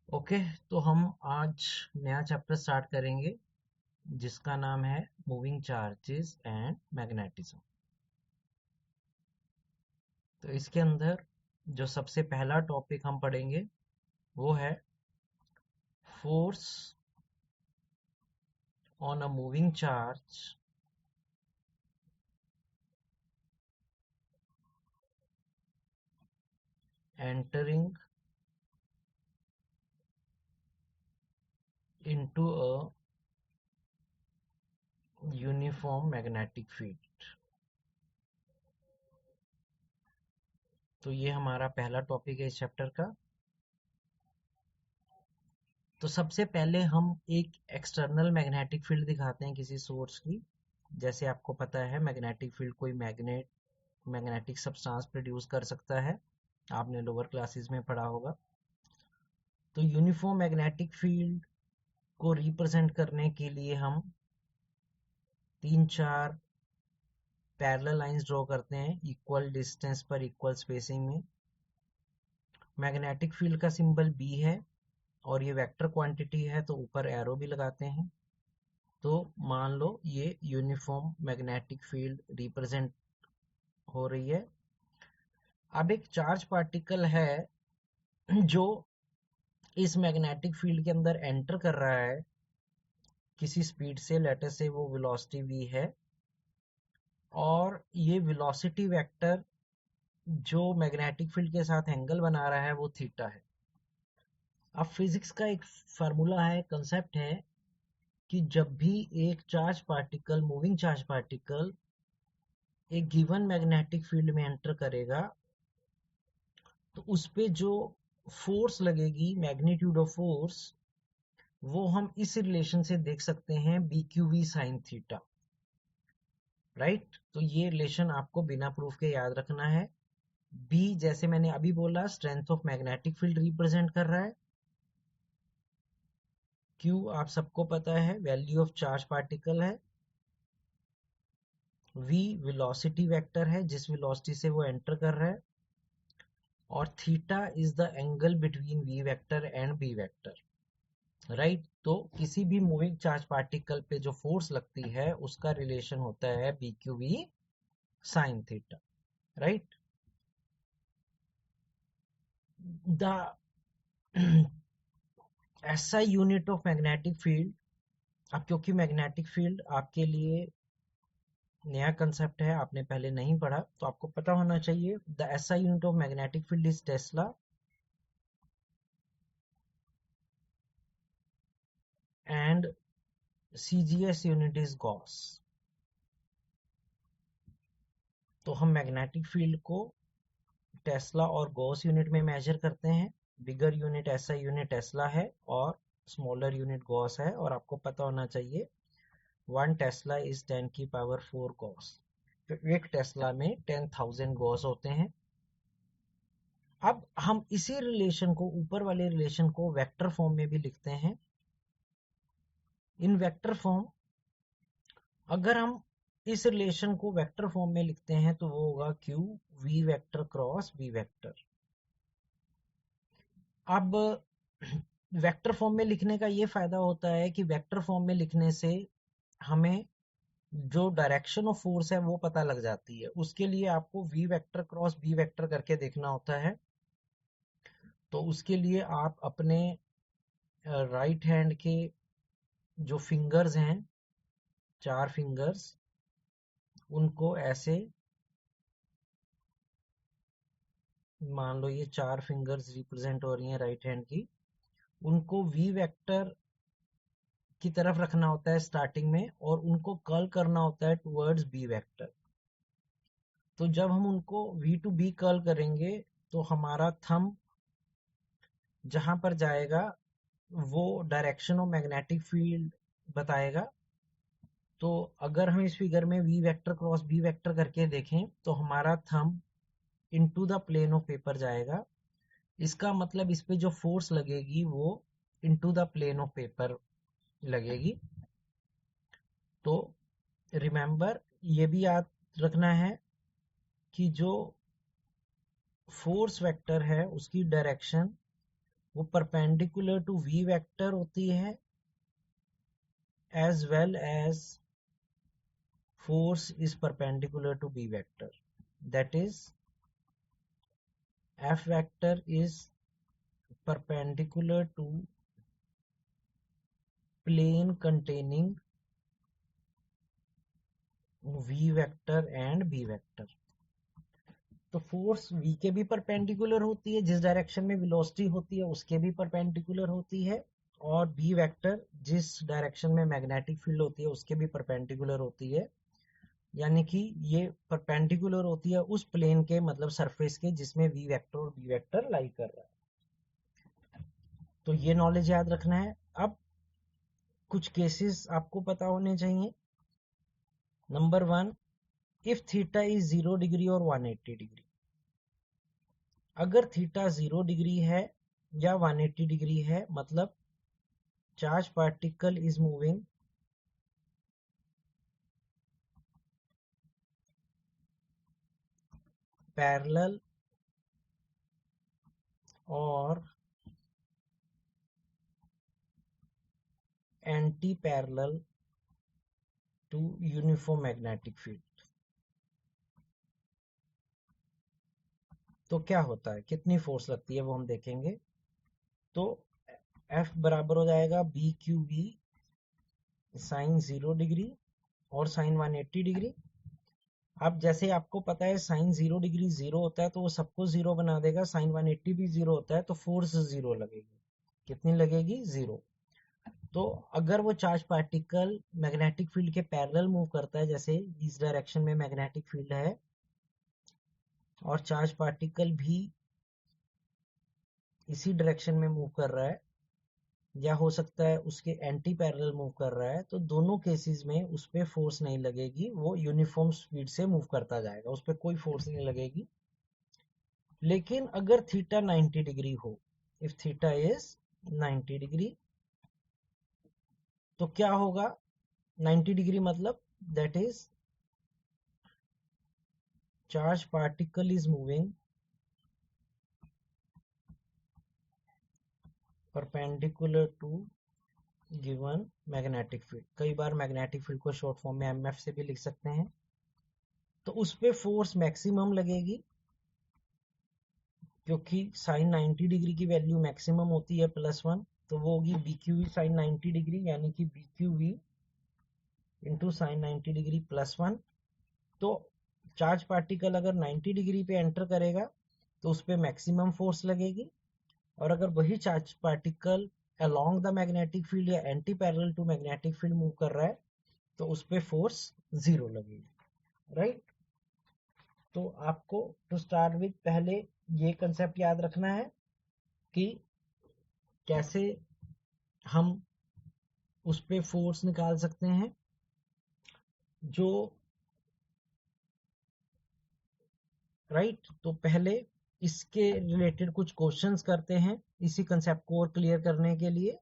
Okay. तो हम आज नया चैप्टर स्टार्ट करेंगे जिसका नाम है मूविंग चार्जेस एंड मैग्नेटिज्म। तो इसके अंदर जो सबसे पहला टॉपिक हम पढ़ेंगे वो है force on a moving charge entering into a uniform magnetic field. तो ये हमारा पहला टॉपिक है इस चैप्टर का। तो सबसे पहले हम एक एक्सटर्नल मैग्नेटिक फील्ड दिखाते हैं किसी सोर्स की। जैसे आपको पता है मैग्नेटिक फील्ड कोई मैग्नेटिक सब्सटेंस प्रोड्यूस कर सकता है, आपने लोअर क्लासेस में पढ़ा होगा। तो यूनिफॉर्म मैग्नेटिक फील्ड को रिप्रेजेंट करने के लिए हम तीन चार पैरेलल लाइंस ड्रॉ करते हैं इक्वल डिस्टेंस पर इक्वल स्पेसिंग में। मैग्नेटिक फील्ड का सिंबल बी है और ये वेक्टर क्वांटिटी है तो ऊपर एरो भी लगाते हैं। तो मान लो ये यूनिफॉर्म मैग्नेटिक फील्ड रिप्रेजेंट हो रही है। अब एक चार्ज पार्टिकल है जो इस मैग्नेटिक फील्ड के अंदर एंटर कर रहा है किसी स्पीड से, लेटर से वो वेलोसिटी v है, और ये वेलोसिटी वेक्टर जो मैग्नेटिक फील्ड के साथ एंगल बना रहा है वो थीटा है। अब फिजिक्स का एक फार्मूला है, कंसेप्ट है कि जब भी एक charge particle, moving charge particle एक गिवन मैग्नेटिक फील्ड में एंटर करेगा तो उस पे जो फोर्स लगेगी, मैग्नीट्यूड ऑफ फोर्स, वो हम इस रिलेशन से देख सकते हैं B Q V sine theta. Right, तो ये रिलेशन आपको बिना प्रूफ के याद रखना है। बी जैसे मैंने अभी बोला strength of magnetic field represent कर रहा है। क्यू आप सबको पता है वैल्यू ऑफ चार्ज पार्टिकल है। वी वेलोसिटी वेक्टर है जिस वेलोसिटी से वो एंटर कर रहा है। और theta is the angle between V vector and B vector. Right, तो किसी भी मूविंग चार्ज पार्टिकल पे जो फोर्स लगती है उसका रिलेशन होता है B Q V sine theta. Right, the ऐसा यूनिट ऑफ मैग्नेटिक फील्ड। अब क्योंकि मैग्नेटिक फील्ड आपके लिए नया कंसेप्ट है, आपने पहले नहीं पढ़ा, तो आपको पता होना चाहिए द ऐसा unit of magnetic field is Tesla and CGS unit is Gauss. तो हम मैग्नेटिक फील्ड को टेस्ला और गॉस यूनिट में मेजर करते हैं। बिगर यूनिट ऐसा यूनिट टेस्ला है और स्मॉलर यूनिट गॉस है। और आपको पता होना चाहिए 1 टेस्ला इज 10⁴ गॉस। तो एक टेस्ला में 10,000 गॉस होते हैं। अब हम इसी रिलेशन को, ऊपर वाले रिलेशन को वेक्टर फॉर्म में भी लिखते हैं। इन वेक्टर फॉर्म, अगर हम इस रिलेशन को वेक्टर फॉर्म में लिखते हैं तो वो होगा Q V vector cross B vector. अब वेक्टर फॉर्म में लिखने का ये फायदा होता है कि वेक्टर फॉर्म में लिखने से हमें जो डायरेक्शन ऑफ फोर्स है वो पता लग जाती है। उसके लिए आपको V vector cross B vector करके देखना होता है। तो उसके लिए आप अपने राइट हैंड के जो फिंगर्स हैं, 4 फिंगर्स, उनको ऐसे मान लो, ये 4 फिंगर्स रिप्रेजेंट हो रही हैं राइट हैंड की, उनको वी वेक्टर की तरफ रखना होता है स्टार्टिंग में और उनको कर्ल करना होता है टुवर्ड्स बी वेक्टर। तो जब हम उनको वी टू बी कर्ल करेंगे तो हमारा थंब जहां पर जाएगा वो डायरेक्शन ऑफ मैग्नेटिक फील्ड बताएगा। तो अगर हम इस फिगर में V vector cross B vector करके देखें तो हमारा thumb into the plane of paper जाएगा। इसका मतलब इस पे जो फोर्स लगेगी वो into the plane of paper लगेगी। तो रिमेंबर, ये भी याद रखना है कि जो फोर्स वेक्टर है उसकी डायरेक्शन वो परपेंडिकुलर टू v वेक्टर होती है as well as force is perpendicular to b vector. That is, f vector is perpendicular to plane containing v vector and b vector. तो फोर्स v के भी perpendicular होती है, जिस direction में velocity होती है उसके भी परपेंडिकुलर होती है, और b वेक्टर जिस डायरेक्शन में मैग्नेटिक फील्ड होती है उसके भी परपेंडिकुलर होती है। यानी कि ये परपेंडिकुलर होती है उस प्लेन के, मतलब सरफेस के, जिसमें v वेक्टर और b वेक्टर लाई कर रहा है। तो ये नॉलेज याद रखना है। अब कुछ केसेस आपको पता होने चाहिए। Number 1, if theta is 0 degree और 180 डिग्री। अगर थीटा 0 डिग्री है या 180 डिग्री है, मतलब charge particle is moving parallel और anti parallel to uniform magnetic field. तो क्या होता है, कितनी फोर्स लगती है वो हम देखेंगे। तो F बराबर हो जाएगा B Q B sine 0 degree और साइन 180 डिग्री। अब जैसे आपको पता है साइन 0 डिग्री 0 होता है तो वो सबको 0 बना देगा, साइन 180 भी 0 होता है तो फोर्स 0 लगेगी। कितनी लगेगी, 0। तो अगर वो चार्ज पार्टिकल मैग्नेटिक फील्ड के पैरेलल मूव करता है, जैसे इस डायरेक्शन में मैग्नेटिक फील्ड है और चार्ज पार्टिकल भी इसी डायरेक्शन में मूव कर रहा है, या हो सकता है उसके एंटी पैरेलल मूव कर रहा है, तो दोनों केसेस में उस पर फोर्स नहीं लगेगी, वो यूनिफॉर्म स्पीड से मूव करता जाएगा, उस पर कोई फोर्स नहीं लगेगी। लेकिन अगर थीटा 90 डिग्री हो, इफ थीटा इज 90 डिग्री, तो क्या होगा। 90 डिग्री मतलब that is charge particle is moving perpendicular to given magnetic field. कई बार मैग्नेटिक फील्ड को शॉर्ट फॉर्म में एमएफ से भी लिख सकते हैं। तो उस पे फोर्स मैक्सिमम लगेगी, क्योंकि साइन 90 डिग्री की वैल्यू मैक्सिमम होती है +1, तो वो होगी B Q V sine 90 degree, यानी कि B Q V into sine 90 degree +1। तो चार्ज पार्टिकल अगर 90 डिग्री पे एंटर करेगा तो उस पर मैक्सिमम फोर्स लगेगी, और अगर वही charge particle along the magnetic field या anti parallel to magnetic field move कर रहा है तो उस पर फोर्स 0 लगेगी, राइट। तो आपको टू स्टार्ट विथ पहले ये कंसेप्ट याद रखना है कि कैसे हम उस पे फोर्स निकाल सकते हैं। जो राइट, तो पहले इसके रिलेटेड कुछ क्वेश्चंस करते हैं इसी कंसेप्ट को और क्लियर करने के लिए।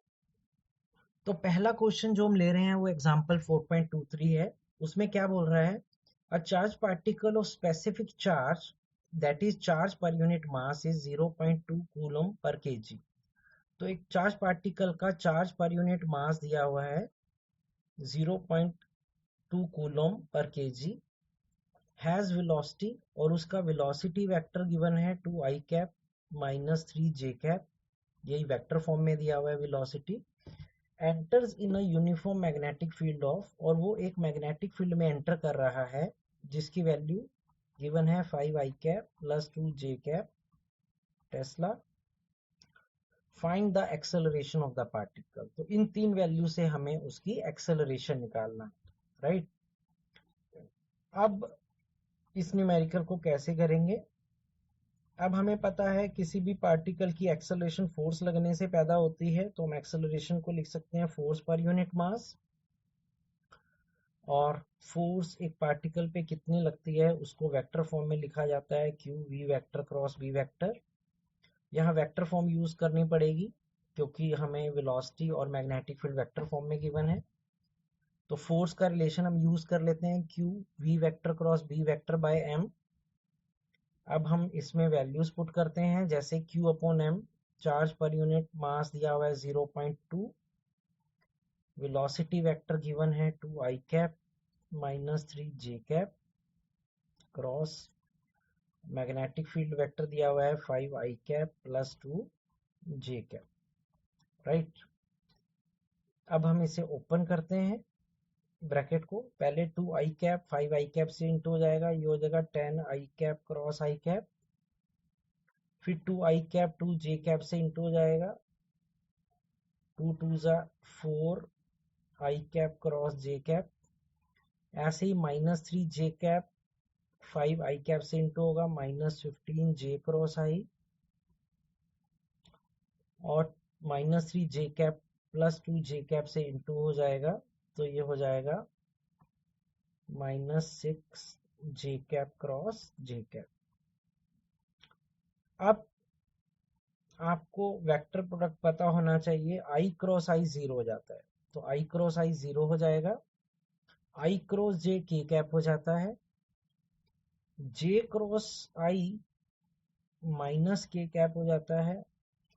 तो पहला क्वेश्चन जो हम ले रहे हैं वो एग्जांपल 4.23 है। उसमें क्या बोल रहा है, a charge particle of specific charge that is charge per unit mass is 0.2 coulomb per KG. तो एक चार्ज पार्टिकल का चार्ज पर यूनिट मास दिया हुआ है 0.2 coulomb per KG, has velocity, और उसका वेलोसिटी वेक्टर गिवन है 2i cap minus 3j cap, यही वेक्टर फॉर्म में दिया हुआ है velocity. Enters in a uniform magnetic field of, और वो एक मैग्नेटिक फील्ड में एंटर कर रहा है जिसकी वैल्यू गिवन है 5i cap plus 2j cap Tesla. Find the acceleration of the particle. तो इन तीन वैल्यू से हमें उसकी एक्सेलरेशन निकालना है, राइट। अब इस न्यूमेरिकल को कैसे करेंगे। अब हमें पता है किसी भी पार्टिकल की एक्सेलरेशन फोर्स लगने से पैदा होती है, तो हम एक्सेलरेशन को लिख सकते हैं फोर्स पर यूनिट मास, और फोर्स एक पार्टिकल पे कितनी लगती है उसको वेक्टर फॉर्म में लिखा जाता है Q V vector cross B vector. यहाँ वेक्टर फॉर्म यूज करनी पड़ेगी क्योंकि हमें वेलोसिटी और मैग्नेटिक फील्ड वेक्टर फॉर्म में गिवन है। तो फोर्स का रिलेशन हम यूज कर लेते हैं Q V vector cross B vector by M. अब हम इसमें वैल्यूज पुट करते हैं, जैसे Q upon M charge per unit mass दिया हुआ है 0.2, वेलोसिटी वेक्टर गिवन है 2 i cap minus 3 j cap cross, magnetic field vector दिया हुआ है 5 i cap plus 2 j cap, right. अब हम इसे ओपन करते हैं ब्रैकेट को, पहले 2 i कैप 5 i कैप से इंटू हो जाएगा, ये हो जाएगा 10 i cap cross i cap, फिर 2 i कैप 2 j कैप से इंटू हो जाएगा, 2 2 जा 4 i cap cross j cap, ऐसे ही minus 3 j cap 5 i cap से इंटू होगा, माइनस 15 j क्रॉस i, और minus 3 j cap plus 2 j cap से इंटू हो जाएगा, तो ये हो जाएगा minus 6 j cap cross j cap. अब आपको वेक्टर प्रोडक्ट पता होना चाहिए, i क्रॉस i 0 हो जाता है, तो i क्रॉस i 0 हो जाएगा, i cross j k cap हो जाता है, j cross i minus k cap हो जाता है,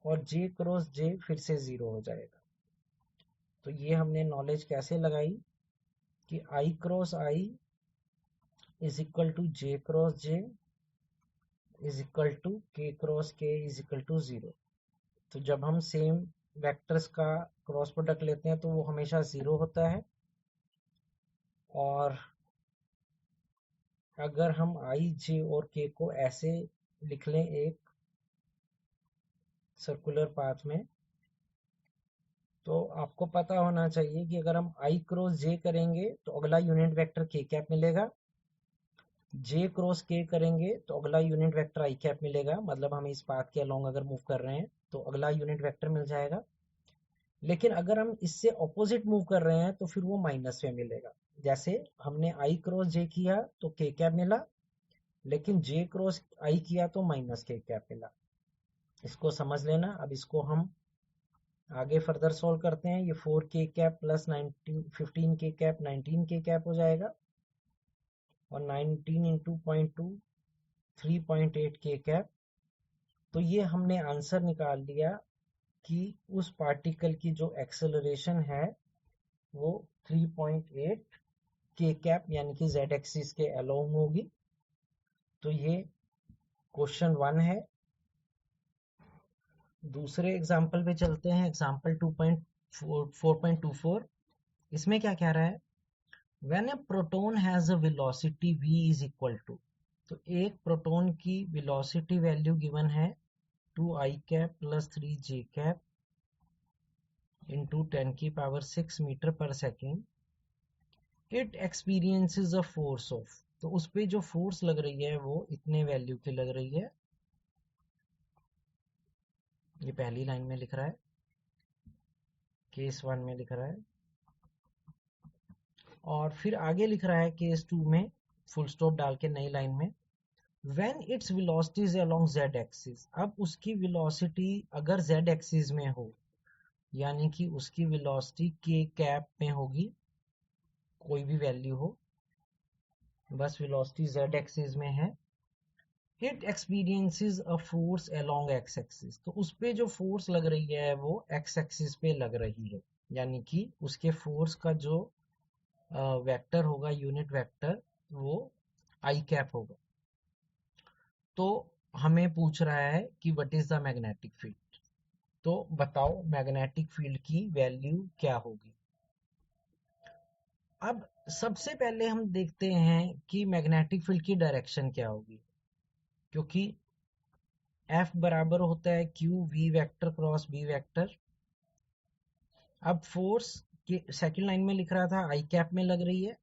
और j क्रॉस j फिर से 0 हो जाएगा। तो ये हमने नॉलेज कैसे लगाई कि i cross i is equal to j cross j is equal to k cross k is equal to 0। तो जब हम सेम वेक्टर्स का क्रॉस प्रोडक्ट लेते हैं तो वो हमेशा 0 होता है, और अगर हम i j और k को ऐसे लिख लें एक सर्कुलर पाथ में, तो आपको पता होना चाहिए कि अगर हम i क्रॉस j करेंगे तो अगला यूनिट वेक्टर k कैप मिलेगा, j क्रॉस k करेंगे तो अगला यूनिट वेक्टर i कैप मिलेगा, मतलब हम इस पाथ के अलोंग अगर मूव कर रहे हैं तो अगला यूनिट वेक्टर मिल जाएगा। लेकिन अगर हम इससे ऑपोजिट मूव कर रहे हैं तो फिर वो माइनस में मिलेगा, जैसे हमने i क्रॉस j किया तो k कैप मिला, लेकिन j क्रॉस i किया तो माइनस k कैप मिला। इसको समझ लेना। अब इसको हम आगे फर्दर सॉल्व करते हैं, ये 4k cap plus 15k cap 19k cap हो जाएगा, और 19 इंटू 0.2 3.8k कैप। तो ये हमने आंसर निकाल लिया कि उस पार्टिकल की जो एक्सेलरेशन है वो 3.8 k कैप यानी कि z एक्सिस के अलोंग होगी। तो ये क्वेश्चन 1 है। दूसरे एग्जाम्पल पे चलते हैं, एग्जाम्पल 4.24। इसमें क्या कह रहा है, when a proton has a velocity v is equal to, तो एक प्रोटॉन की वेलोसिटी वैल्यू गिवन है 2i cap plus 3j cap into 10 की power 6 metre per second, it experiences a force of, तो उस पे जो फोर्स लग रही है वो इतने वैल्यू की लग रही है, ये पहली लाइन में लिख रहा है, केस 1 में लिख रहा है, और फिर आगे लिख रहा है केस 2 में फुल स्टॉप डाल के नई लाइन में, when its velocity is along z axis, अब उसकी वेलोसिटी अगर z एक्सिस में हो, यानी कि उसकी वेलोसिटी k कैप में होगी, कोई भी वैल्यू हो, बस वेलोसिटी z एक्सिस में है, it experiences a force along x axis, तो उस पे जो फोर्स लग रही है वो x एक्सिस पे लग रही है, यानी कि उसके फोर्स का जो वेक्टर होगा, यूनिट वेक्टर, वो i कैप होगा। तो हमें पूछ रहा है कि what is the magnetic field, तो बताओ मैग्नेटिक फील्ड की वैल्यू क्या होगी। अब सबसे पहले हम देखते हैं कि मैग्नेटिक फील्ड की डायरेक्शन क्या होगी, क्योंकि F बराबर होता है Q V vector cross B vector. अब फोर्स के सेकंड लाइन में लिख रहा था I कैप में लग रही है,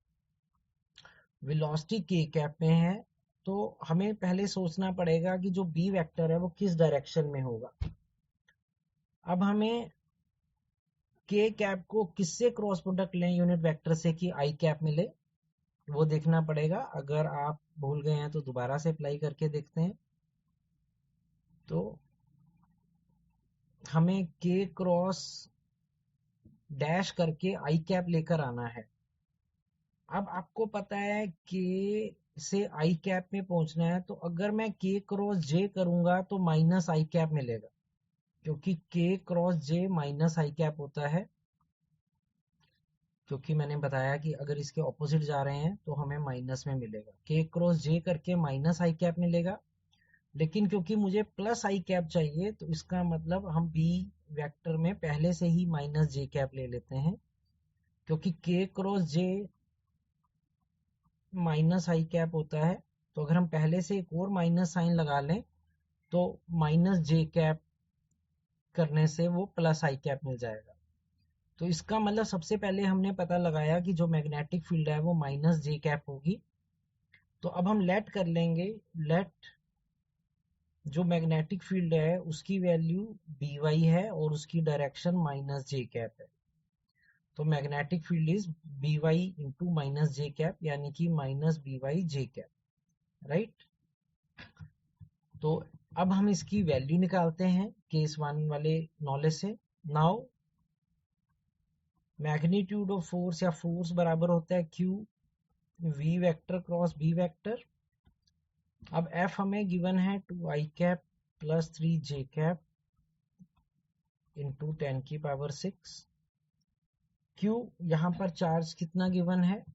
वेलोसिटी K कैप में है, तो हमें पहले सोचना पड़ेगा कि जो B वेक्टर है वो किस डायरेक्शन में होगा। अब हमें K कैप को किससे क्रॉस प्रोडक्ट लें यूनिट वेक्टर से कि I कैप मिले, वो देखना पड़ेगा। अगर आप भूल गए हैं तो दोबारा से अप्लाई करके देखते हैं। तो हमें K क्रॉस डैश करके I कैप लेकर आना है। अब आपको पता है K से I कैप में पहुंचना है, तो अगर मैं K क्रॉस J करूंगा तो माइनस I कैप मिलेगा, क्योंकि k क्रॉस j माइनस आई कैप होता है, क्योंकि मैंने बताया कि अगर इसके ऑपोजिट जा रहे हैं तो हमें माइनस में मिलेगा, k क्रॉस j करके माइनस आई कैप मिलेगा। लेकिन क्योंकि मुझे प्लस आई कैप चाहिए तो इसका मतलब हम बी वेक्टर में पहले से ही माइनस जे कैप ले लेते हैं, क्योंकि k क्रॉस j माइनस आई कैप होता है। तो अगर हम पहले से एक और माइनस साइन लगा लें तो माइनस जे कैप करने से वो प्लस आई कैप मिल जाएगा। तो इसका मतलब सबसे पहले हमने पता लगाया कि जो मैग्नेटिक फील्ड है वो माइनस जे कैप होगी। तो अब हम लेट कर लेंगे, लेट जो मैग्नेटिक फील्ड है उसकी वैल्यू बी वाई है और उसकी डायरेक्शन माइनस जे कैप है। तो magnetic field is B Y into minus J cap, यानी कि minus B Y J cap, right. तो अब हम इसकी वैल्यू निकालते हैं केस वन वाले नॉलेज से। नाउ मैग्नीट्यूड ऑफ फोर्स या फोर्स बराबर होता है Q V vector cross B vector. अब एफ हमें गिवन है 2 I cap plus 3 J cap into 10⁶। Q यहाँ पर चार्ज कितना गिवन है?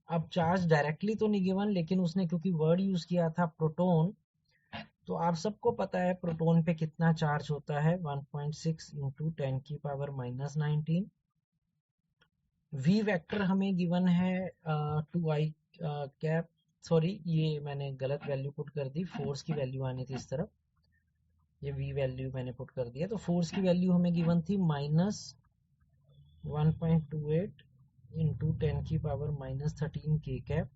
अब चार्ज डायरेक्टली तो नहीं गिवन, लेकिन उसने क्योंकि वर्ड यूज किया था प्रोटॉन, तो आप सबको पता है प्रोटॉन पे कितना चार्ज होता है, 1.6 इंटू 10⁻19। वी वेक्टर हमें गिवन है 2 आई कैप, सॉरी ये मैंने गलत वैल्यू पुट कर दी, फोर्स की वैल्यू आनी थी इस तरफ, ये वी वैल्यू मैंने पुट कर दिया। तो फोर्स की वैल्यू हमें गिवन थी माइनस 1.28 इंटू 10⁻13 के कैप।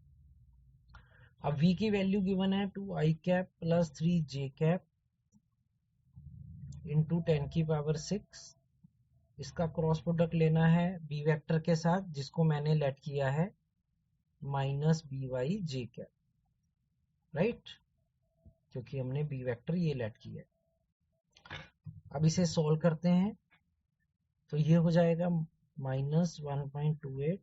अब v की वैल्यू गिवन है 2 I cap plus 3 J cap into 10⁶। इसका क्रॉस प्रोडक्ट लेना है बी वेक्टर के साथ जिसको मैंने लेट किया है minus B Y J cap, right, क्योंकि हमने बी वेक्टर ये लेट किया है। अब इसे सॉल्व करते हैं तो ये हो जाएगा minus 1.28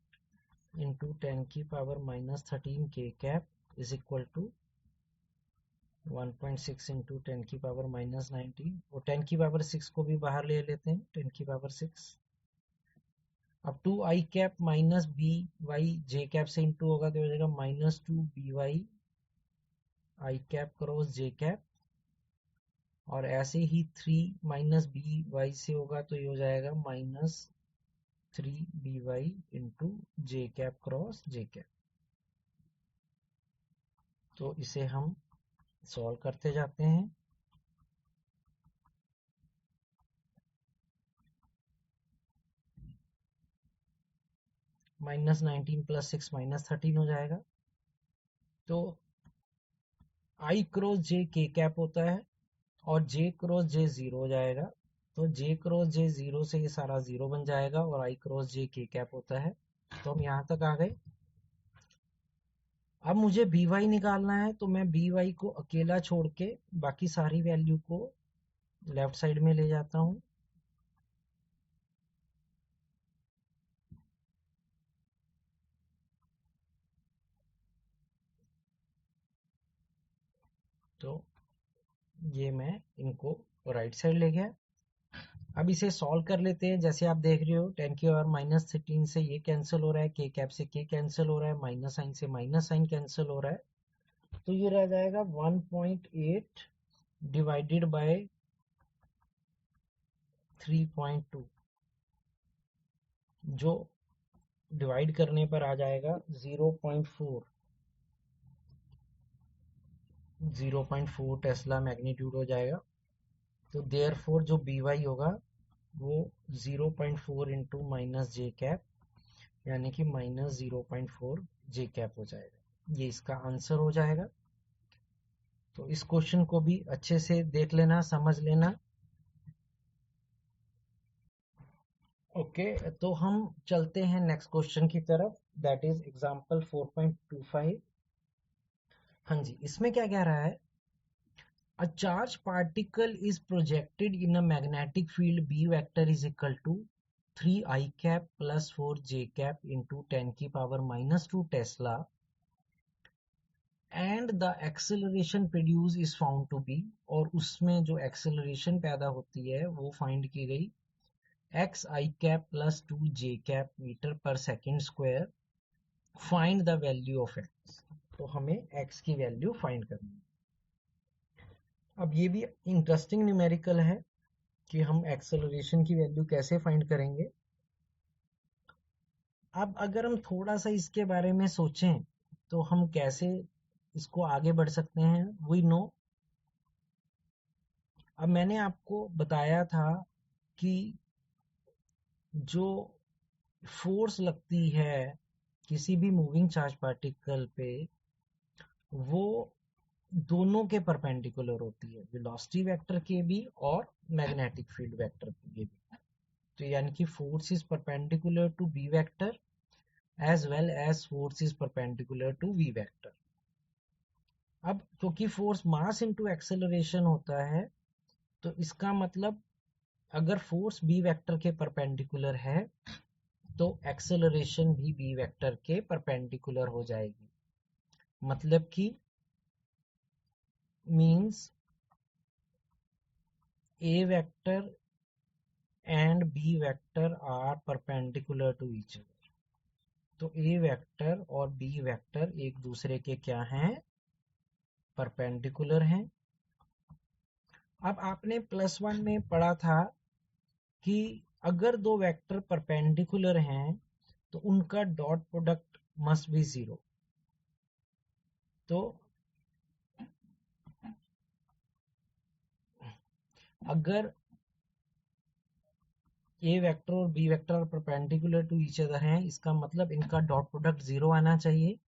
into 10⁻13 K cap is equal to 1.6 into 10⁻19 और 10⁻6 को भी बाहर ले लेते हैं, 10⁻6। अब 2 I cap minus B Y J cap से इंटू होगा तो हो जाएगा माइनस 2 बी वाई आई कैप क्रॉस जे कैप, और ऐसे ही 3 माइनस बी वाई से होगा तो ये हो जाएगा माइनस 3 बी वाई इंटू जे कैप क्रॉस जे कैप। तो इसे हम सॉल्व करते जाते हैं। -19 + 6 -13 हो जाएगा। तो आई क्रॉस जे के कैप होता है और जे क्रॉस जे 0 हो जाएगा, तो जे क्रॉस जे 0 से ये सारा 0 बन जाएगा और आई क्रॉस जे के कैप होता है। तो हम यहाँ तक आ गए। अब मुझे बी वाई निकालना है, तो मैं बी वाई को अकेला छोड़ के बाकी सारी वैल्यू को लेफ्ट साइड में ले जाता हूँ। तो ये मैं इनको राइट साइड ले गया। अब इसे सॉल्व कर लेते हैं। जैसे आप देख रहे हो 10⁻13 से ये कैंसिल हो रहा है, के कैप से के कैंसिल हो रहा है, माइनस साइन से माइनस साइन कैंसिल हो रहा है, तो ये रह जाएगा 1.8 डिवाइडेड बाय 3.2, जो डिवाइड करने पर आ जाएगा 0.4 टेस्ला मैग्नीट्यूड हो जाएगा। तो देयरफॉर जो बी वाई होगा वो 0.4 इंटू माइनस जे कैप, यानी कि माइनस 0.4 जे कैप हो जाएगा। ये इसका आंसर हो जाएगा। तो इस क्वेश्चन को भी अच्छे से देख लेना, समझ लेना। ओके, तो हम चलते हैं नेक्स्ट क्वेश्चन की तरफ, दैट इज एग्जांपल 4.25। हाँ जी, इसमें क्या कह रहा है? A charged particle is projected in a magnetic field B vector is equal to 3 I cap plus 4 J cap into 10⁻² Tesla and the acceleration produce is found to be, और उसमें जो acceleration पैदा होती है वो फाइंड की गई x I cap plus 2 J cap metre per second square, find the value of x. तो हमें एक्स की वैल्यू फाइंड करनी है। अब ये भी इंटरेस्टिंग न्यूमेरिकल है कि हम एक्सेलरेशन की वैल्यू कैसे फाइंड करेंगे। अब अगर हम थोड़ा सा इसके बारे में सोचें तो हम कैसे इसको आगे बढ़ सकते हैं। वी नो, अब मैंने आपको बताया था कि जो फोर्स लगती है किसी भी मूविंग चार्ज पार्टिकल पे, वो दोनों के परपेंडिकुलर होती है, वेलोसिटी वेक्टर के भी और मैग्नेटिक फील्ड वेक्टर के भी। तो यानी कि force is perpendicular to B vector as well as force is perpendicular to v vector। अब क्योंकि फोर्स मास इनटू एक्सेलरेशन होता है, तो इसका मतलब अगर फोर्स बी वेक्टर के परपेंडिकुलर है तो एक्सेलरेशन भी बी वेक्टर के परपेंडिकुलर हो जाएगी। मतलब कि means A vector and B vector are perpendicular to each other. तो ए वेक्टर और बी वेक्टर एक दूसरे के क्या हैं, परपेंडिकुलर हैं। अब आपने +1 में पढ़ा था कि अगर दो वेक्टर परपेंडिकुलर हैं तो उनका डॉट प्रोडक्ट मस्ट बी 0। तो अगर ए वेक्टर और B vector perpendicular to each other हैं, इसका मतलब इनका डॉट प्रोडक्ट 0 आना चाहिए।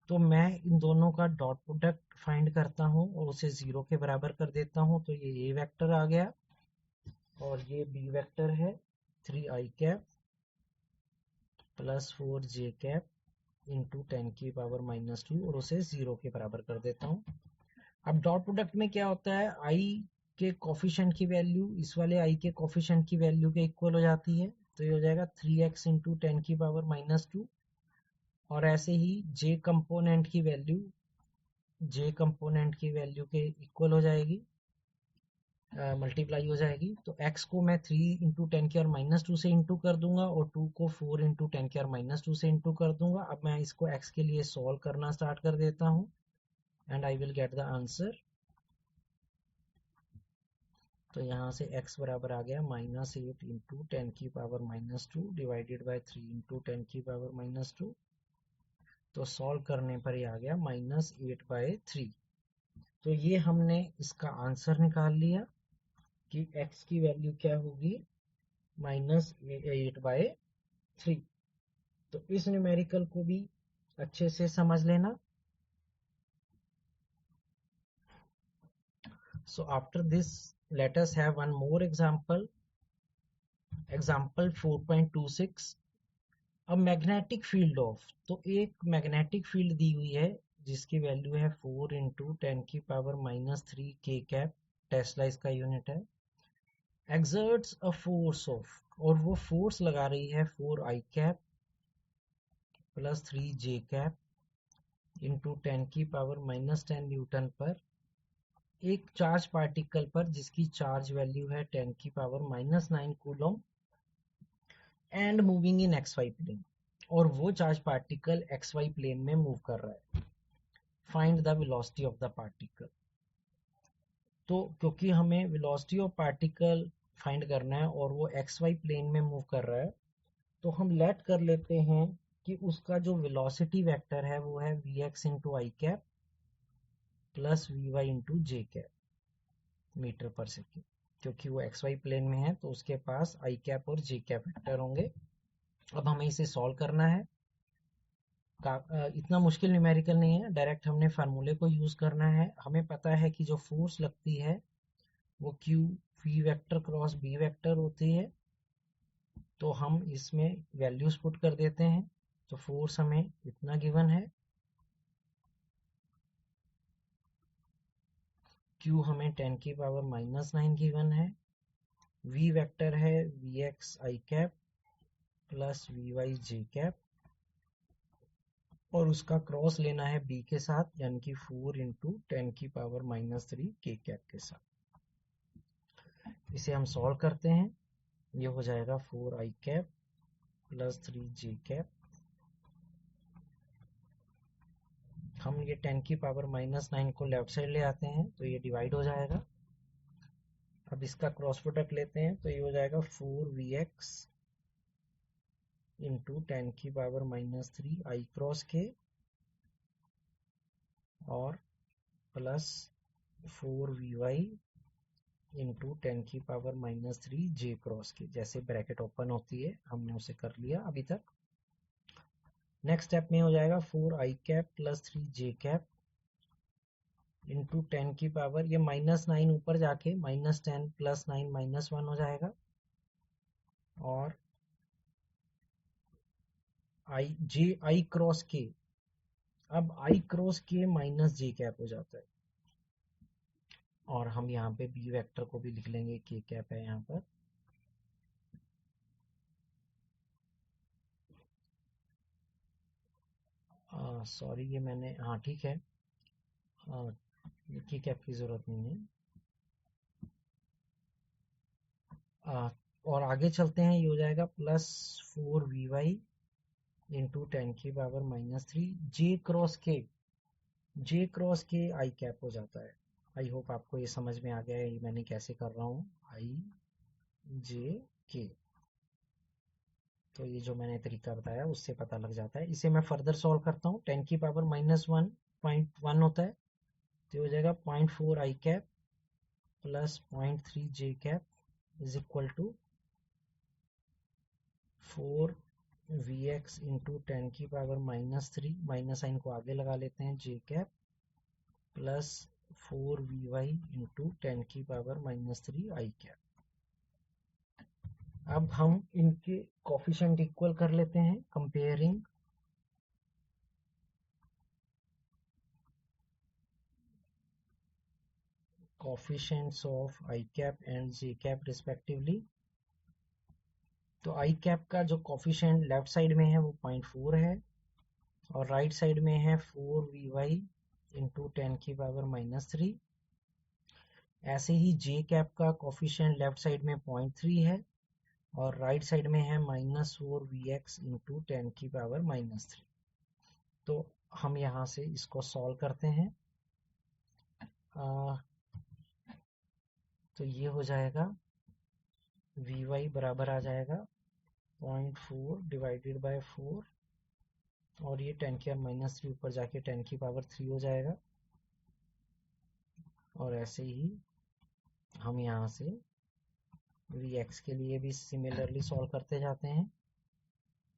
तो मैं इन दोनों का डॉट प्रोडक्ट फाइंड करता हूँ और उसे 0 के बराबर कर देता हूँ। तो ये ए वेक्टर आ गया और ये बी वेक्टर है 3i cap plus 4j cap into 10⁻⁻2 और उसे 0 के बराबर कर देता हूँ। अब डॉट प्रोडक्ट में क्या होता है, आई के कोफिशिएंट की वैल्यू इस वाले आई के कोफिशिएंट की वैल्यू के इक्वल हो जाती है। तो ये हो जाएगा 3x इंटू 10⁻⁻2, और ऐसे ही जे कंपोनेंट की वैल्यू के इक्वल हो जाएगी, मल्टीप्लाई हो जाएगी। तो x को मैं 3 इंटू 10⁻⁻2 से इंटू कर दूंगा और 2 को 4 इंटू 10⁻⁻2 से इंटू कर दूंगा। अब मैं इसको x के लिए सॉल्व करना स्टार्ट कर देता हूँ and I will get the answer. तो यहाँ से x बराबर आ गया -8 इंटू 10⁻⁻2 डिवाइडेड बाई 3 इंटू 10⁻⁻2। तो सॉल्व करने पर ये आ गया -8/3। तो ये हमने इसका आंसर निकाल लिया कि x की वैल्यू क्या होगी, -8/3। तो इस न्यूमेरिकल को भी अच्छे से समझ लेना। So after this, let us have one more example. Example 4.26। अब मैग्नेटिक फील्ड ऑफ, तो एक मैग्नेटिक फील्ड दी हुई है जिसकी वैल्यू है 4 इंटू 10⁻³ के कैप, टेस्ला इसका यूनिट है। एक्सर्ट्स अ फोर्स ऑफ, और वो फोर्स लगा रही है 4i cap plus 3j cap into 10⁻⁻10 Newton पर एक चार्ज पार्टिकल पर जिसकी चार्ज वैल्यू है 10⁻⁻9 coulomb and moving in XY plane, और वो चार्ज पार्टिकल XY प्लेन में मूव कर रहा है। Find the velocity of the particle. तो क्योंकि हमें वेलोसिटी ऑफ पार्टिकल फाइंड करना है और वो XY प्लेन में मूव कर रहा है, तो हम लेट कर लेते हैं कि उसका जो वेलोसिटी वेक्टर है वो है Vx इंटू आई कैप प्लस Vy इंटू जे कैप मीटर पर सेकेंड। क्योंकि वो XY प्लेन में है तो उसके पास आई कैप और जे कैप वेक्टर होंगे। अब हमें इसे सॉल्व करना है। इतना मुश्किल न्यूमेरिकल नहीं है, डायरेक्ट हमने फार्मूले को यूज करना है। हमें पता है कि जो फोर्स लगती है वो Q V vector cross B vector होती है। तो हम इसमें वैल्यूज पुट कर देते हैं। तो फोर्स हमें इतना गिवन है, Q हमें 10⁻⁻9 गिवन है, V वेक्टर है Vx आई कैप प्लस Vy जे कैप, और उसका क्रॉस लेना है b के साथ, यानी कि 4 इंटू 10⁻³ k कैप के साथ। इसे हम सॉल्व करते हैं, ये हो जाएगा 4i cap plus 3j cap. हम ये 10⁻⁹ को लेफ्ट साइड ले आते हैं तो ये डिवाइड हो जाएगा। अब इसका क्रॉस प्रोडक्ट लेते हैं तो ये हो जाएगा 4vx into 10⁻³ i cross k और plus 4vy into 10⁻³ j cross k। जैसे ब्रैकेट ओपन होती है हमने उसे कर लिया अभी तक। नेक्स्ट स्टेप में हो जाएगा 4i cap plus 3j cap into 10⁻, ये -9 ऊपर जाके -10 + 9 -1 हो जाएगा, और i क्रॉस k, अब i cross k minus j cap हो जाता है। और हम यहाँ पे b वेक्टर को भी लिख लेंगे, k कैप है यहाँ पर। सॉरी ये मैंने, हाँ ठीक है, k कैप की जरूरत नहीं है। और आगे चलते हैं, ये हो जाएगा plus 4vy into 10⁻³ j cross के i कैप हो जाता है। आई होप आपको ये समझ में आ गया है, ये मैंने कैसे कर रहा हूँ, i j k। तो ये जो मैंने तरीका बताया उससे पता लग जाता है। इसे मैं फर्दर सॉल्व करता हूँ, 10⁻⁻1 0.1 होता है तो हो जाएगा 0.4 i cap plus 0.3 j cap is equal to 4vx into 10⁻³ minus sign को आगे लगा लेते हैं, j cap plus 4vy into 10⁻³ i cap. अब हम इनके कोफिशिएंट इक्वल कर लेते हैं, comparing coefficients of i cap and j cap respectively. तो i कैप का जो कोफिशिएंट लेफ्ट साइड में है वो 0.4 है और राइट साइड में है 4vy इंटू 10⁻³ ऐसे ही j कैप का कोफिशिएंट लेफ्ट साइड में 0.3 है और राइट साइड में है -4vx इंटू 10⁻³। तो हम यहाँ से इसको सॉल्व करते हैं। तो ये हो जाएगा vy बराबर आ जाएगा 0.4 डिवाइडेड बाय 4 और ये 10⁻³ ऊपर जाके 10⁻³ हो जाएगा। और ऐसे ही हम यहाँ से vx के लिए भी सिमिलरली सॉल्व करते जाते हैं।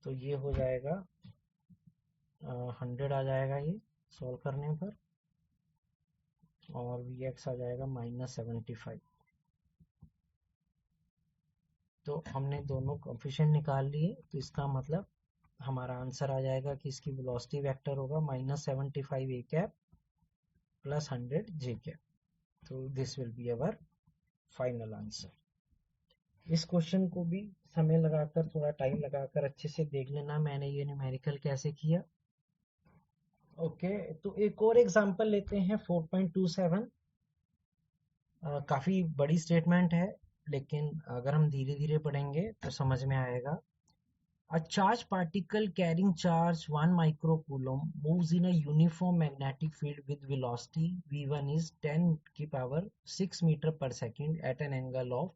तो ये हो जाएगा 100 आ जाएगा ये सॉल्व करने पर, और vx आ जाएगा -75। तो हमने दोनों कोफिशिएंट निकाल लिए, तो इसका मतलब हमारा आंसर आ जाएगा कि इसकी वेलोसिटी वेक्टर होगा -75 a cap plus 100 j cap. तो this will be our final answer. इस क्वेश्चन को भी समय लगाकर, थोड़ा टाइम लगाकर अच्छे से देख लेना मैंने ये न्यूमेरिकल कैसे किया। ओके, तो एक और एग्जांपल लेते हैं 4.27। काफी बड़ी स्टेटमेंट है, लेकिन अगर हम धीरे धीरे पढ़ेंगे तो समझ में आएगा। A charged particle carrying charge 1 microcoulomb moves in a uniform magnetic field with velocity v1 is 10⁶ meter per second at an angle of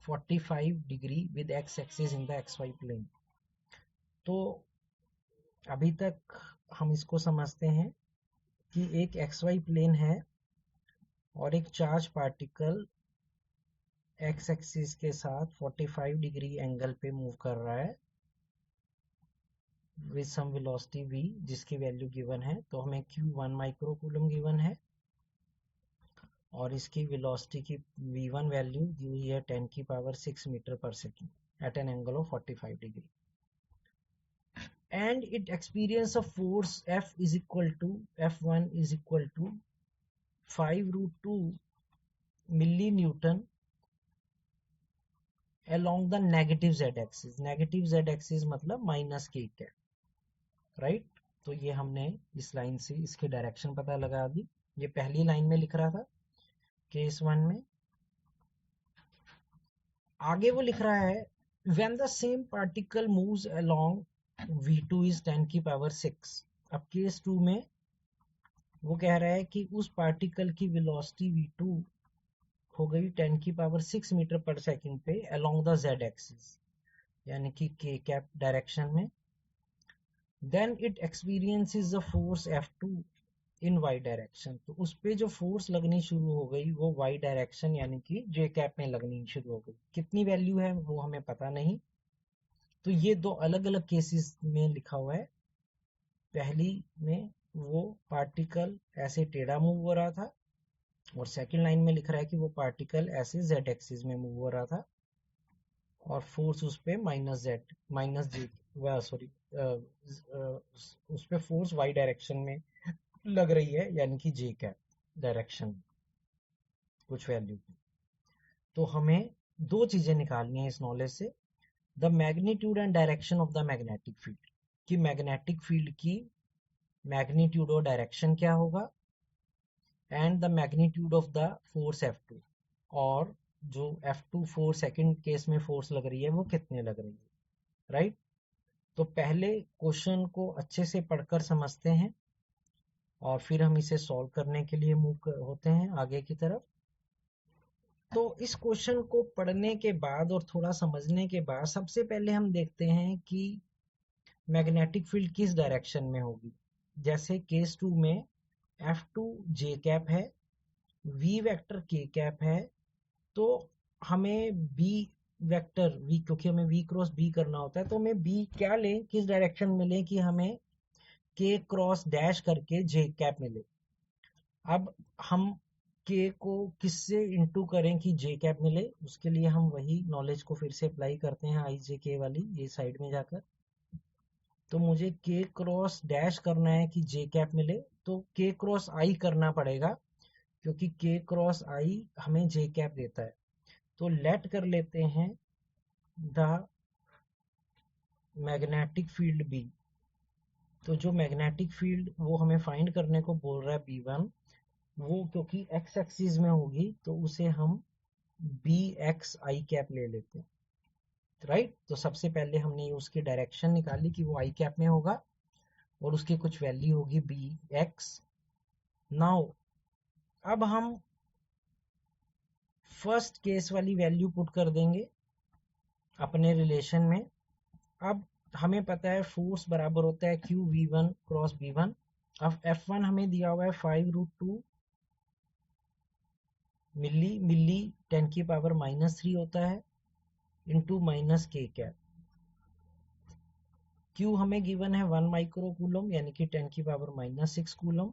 45 degree with x-axis in the xy plane। तो अभी तक हम इसको समझते हैं कि एक xy प्लेन है और एक चार्ज पार्टिकल x एक्सिस के साथ 45 डिग्री एंगल पे मूव कर रहा है विद सम वेलोसिटी v, जिसकी वैल्यू गिवन है। तो हमें q1 माइक्रोकूलम गिवन है और इसकी वेलोसिटी की v1 वैल्यू दी हुई है 10⁶ metre per second at an angle of 45 degree, and it experience a force F1 is equal to 5√2 milli newton along the negative z axis। negative z axis मतलब -k cap, right. तो ये हमने इस line से इसकी direction पता लगा दी। ये पहली लाइन में लिख रहा था केस 1 में। आगे वो लिख रहा है when the same particle moves along v2 is 10 की पावर 6। अब केस 2 में वो कह रहा है कि उस पार्टिकल की वेलोसिटी v2 हो गई 10 की पावर 6 मीटर पर सेकंड पे along the z एक्सिस, यानी कि k कैप डायरेक्शन में। then it experiences the force F2 in y direction. तो उस पे जो फोर्स लगनी शुरू हो गई वो y डायरेक्शन यानी कि j कैप में लगनी शुरू हो गई। कितनी वैल्यू है वो हमें पता नहीं। तो ये दो अलग अलग केसेस में लिखा हुआ है। पहली में वो पार्टिकल ऐसे टेढ़ा मूव हो रहा था और सेकंड लाइन में लिख रहा है कि वो पार्टिकल ऐसे z एक्सिस में मूव हो रहा था और फोर्स उस पे माइनस जे सॉरी उस पे फोर्स y डायरेक्शन में लग रही है, यानी कि जे कैप डायरेक्शन कुछ वैल्यू की। तो हमें दो चीजें निकालनी है इस नॉलेज से, the magnitude and direction of the magnetic field, कि मैग्नेटिक फील्ड की मैग्नीट्यूड और डायरेक्शन क्या होगा, and the magnitude of the force F2, और जो F2 फोर्स सेकंड केस में फोर्स लग रही है वो कितने लग रही है, राइट। तो पहले क्वेश्चन को अच्छे से पढ़कर समझते हैं और फिर हम इसे सॉल्व करने के लिए मूव होते हैं आगे की तरफ। तो इस क्वेश्चन को पढ़ने के बाद और थोड़ा समझने के बाद सबसे पहले हम देखते हैं कि मैग्नेटिक फील्ड किस डायरेक्शन में होगी। जैसे केस 2 में F2 जे कैप है, V वेक्टर के कैप है, तो हमें B वेक्टर V, क्योंकि हमें V क्रॉस B करना होता है, तो हमें B क्या लें, किस डायरेक्शन में लें कि हमें K क्रॉस डैश करके जे कैप मिले। अब हम K को किससे इंटू करें कि जे कैप मिले, उसके लिए हम वही नॉलेज को फिर से अप्लाई करते हैं आई जे के वाली, ये साइड में जाकर। तो मुझे K क्रॉस डैश करना है कि जे कैप मिले, तो K क्रॉस I करना पड़ेगा क्योंकि K क्रॉस I हमें जे कैप देता है। तो लेट कर लेते हैं द मैग्नेटिक फील्ड B। तो जो मैग्नेटिक फील्ड वो हमें फाइंड करने को बोल रहा है B1, वो क्योंकि x एक्सिस में होगी तो उसे हम BX I कैप ले लेते हैं, राइट। तो सबसे पहले हमने उसकी डायरेक्शन निकाली कि वो I कैप में होगा और उसकी कुछ वैल्यू होगी BX। नाउ अब हम फर्स्ट केस वाली वैल्यू पुट कर देंगे अपने रिलेशन में। अब हमें पता है फोर्स बराबर होता है Q V1 क्रॉस B1। अब F1 हमें दिया हुआ है 5√2 मिली 10 की पावर -3 होता है इंटू माइनस के कैप। Q हमें गिवन है 1 माइक्रो कूलम यानी कि 10 की पावर -6 कूलम।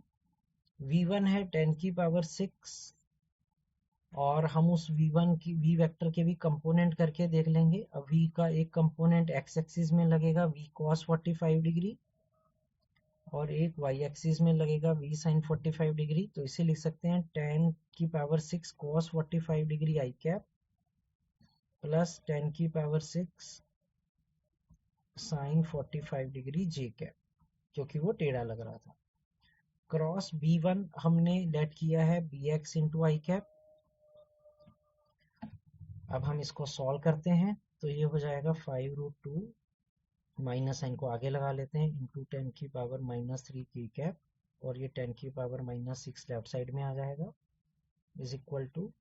V1 है 10 की पावर 6 और हम उस V1 की V वेक्टर के भी कंपोनेंट करके देख लेंगे। अब V का एक कंपोनेंट x एक्सिस में लगेगा V cos 45 डिग्री और एक y एक्सिस में लगेगा V sin 45 डिग्री। तो इसे लिख सकते हैं 10 की power 6 cos 45 degree I cap plus 10 की power 6 sin 45 degree J cap, क्योंकि वो टेढ़ा लग रहा था। क्रॉस B1 हमने लेट किया है BX इंटू I कैप। अब हम इसको सॉल्व करते हैं तो ये हो जाएगा 5√2 माइनस साइन को आगे लगा लेते हैं इंटू 10 की पावर -3 की कैप और ये 10 की पावर -6 लेफ्ट साइड में आ जाएगा इज इक्वल टू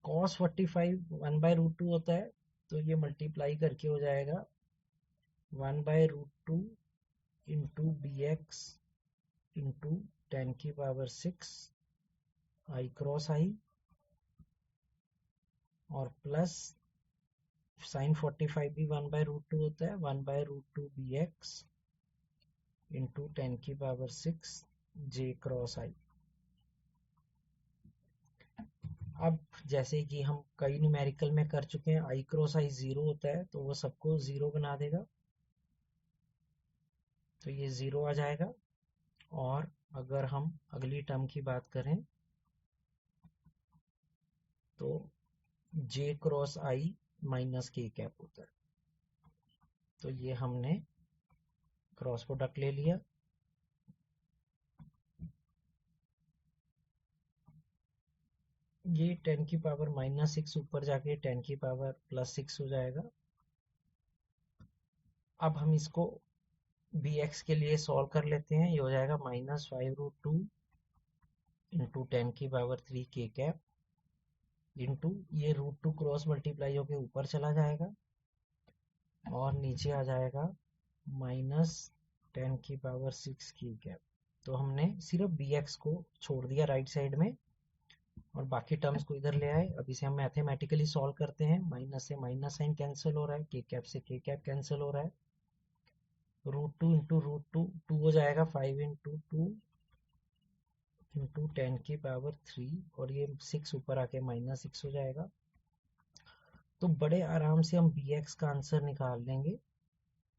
cos 45 1/√2 होता है, तो ये मल्टीप्लाई करके हो जाएगा 1/√2 इंटू BX इंटू 10 की पावर 6 I क्रॉस I और प्लस sin 45 भी 1/√2 होता है 1/√2 BX इंटू 10 की पावर 6 J क्रॉस I। अब जैसे कि हम कई न्यूमेरिकल में कर चुके हैं, I क्रॉस I 0 होता है तो वो सबको 0 बना देगा, तो ये 0 आ जाएगा। और अगर हम अगली टर्म की बात करें तो J क्रॉस I माइनस के कैप होता है। तो ये हमने क्रॉस प्रोडक्ट ले लिया, ये 10 की पावर -6 ऊपर जाके 10 की पावर +6 हो जाएगा। अब हम इसको bx के लिए सॉल्व कर लेते हैं। ये हो जाएगा -5√2 इंटू 10 की पावर 3 के कैप इंटू ये √2 क्रॉस मल्टीप्लाई होके ऊपर चला जाएगा और नीचे आ जाएगा -10 की पावर 6 की कैप। तो हमने सिर्फ bx को छोड़ दिया राइट साइड में और बाकी टर्म्स को इधर ले आए। अब इसे हम मैथमेटिकली सॉल्व करते हैं। माइनस से माइनस साइन कैंसिल हो रहा है, के कैप से के कैप कैंसिल हो रहा है, √2 इंटू √2 2 हो जाएगा, 5 इंटू 2 इंटू 10 की पावर 3 और ये 6 ऊपर आके -6 हो जाएगा। तो बड़े आराम से हम bx का आंसर निकाल लेंगे।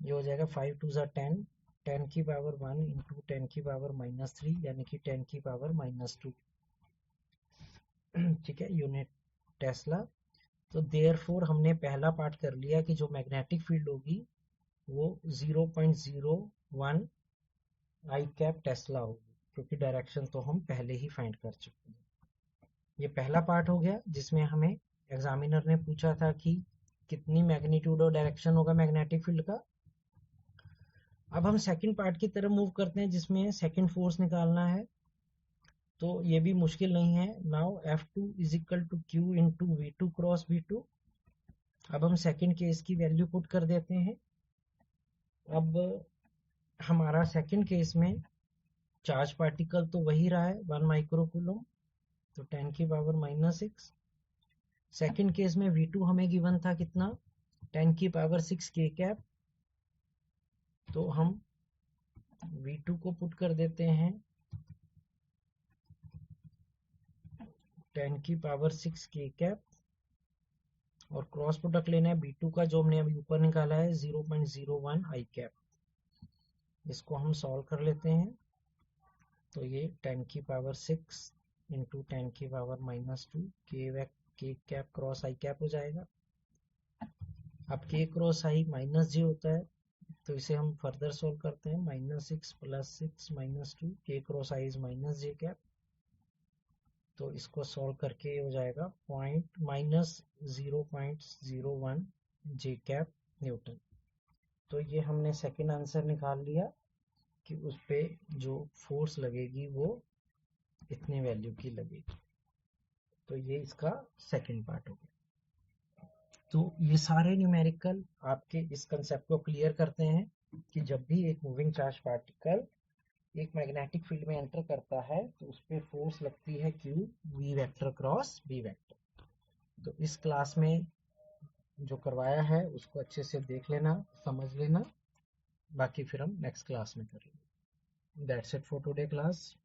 ये हो जाएगा 5 2 10, 10 की पावर 1 इंटू 10 की पावर -3 यानी कि 10 की पावर -2। ठीक है, यूनिट टेस्ला। तो देयरफॉर हमने पहला पार्ट कर लिया कि जो मैग्नेटिक फील्ड होगी वो 0.01 आई कैप टेस्ला होगी, क्योंकि डायरेक्शन तो हम पहले ही फाइंड कर चुके हैं। ये पहला पार्ट हो गया जिसमें हमें एग्जामिनर ने पूछा था कि कितनी मैग्नीट्यूड और डायरेक्शन होगा मैग्नेटिक फील्ड का। अब हम सेकंड पार्ट की तरफ मूव करते हैं जिसमें सेकंड फोर्स निकालना है। तो ये भी मुश्किल नहीं है। Now F2 is equal to Q into V2 cross V2। अब हम सेकंड केस की वैल्यू पुट कर देते हैं। अब हमारा सेकंड केस में चार्ज पार्टिकल तो वही रहा है 1 माइक्रोकूलम, तो 10 की पावर -6। सेकंड केस में V2 हमें गिवन था कितना, 10 की पावर 6 के कैप। तो हम V2 को पुट कर देते हैं 10 की पावर 6 के कैप और क्रॉस प्रोडक्ट लेना है B2 का जो हमने अभी ऊपर निकाला है 0.01 आई कैप। इसको हम सॉल्व कर लेते हैं। तो ये 10 की पावर 6 इंटू 10 की पावर -2 के कैप क्रॉस आई कैप हो जाएगा। अब के क्रॉस आई -j होता है, तो इसे हम फर्दर सॉल्व करते हैं। -6 + 6 -2 के cross I is -j cap. तो इसको सॉल्व करके हो जाएगा -0.01 जे कैप न्यूटन। तो ये हमने सेकंड आंसर निकाल लिया कि उस पे जो फोर्स लगेगी वो इतने वैल्यू की लगेगी। तो ये इसका सेकंड पार्ट हो गया। तो ये सारे न्यूमेरिकल आपके इस कंसेप्ट को क्लियर करते हैं कि जब भी एक मूविंग चार्ज पार्टिकल एक मैग्नेटिक फील्ड में एंटर करता है तो उस पर फोर्स लगती है Q V vector cross B vector. तो इस क्लास में जो करवाया है उसको अच्छे से देख लेना, समझ लेना, बाकी फिर हम नेक्स्ट क्लास में करेंगे। That's it for today class.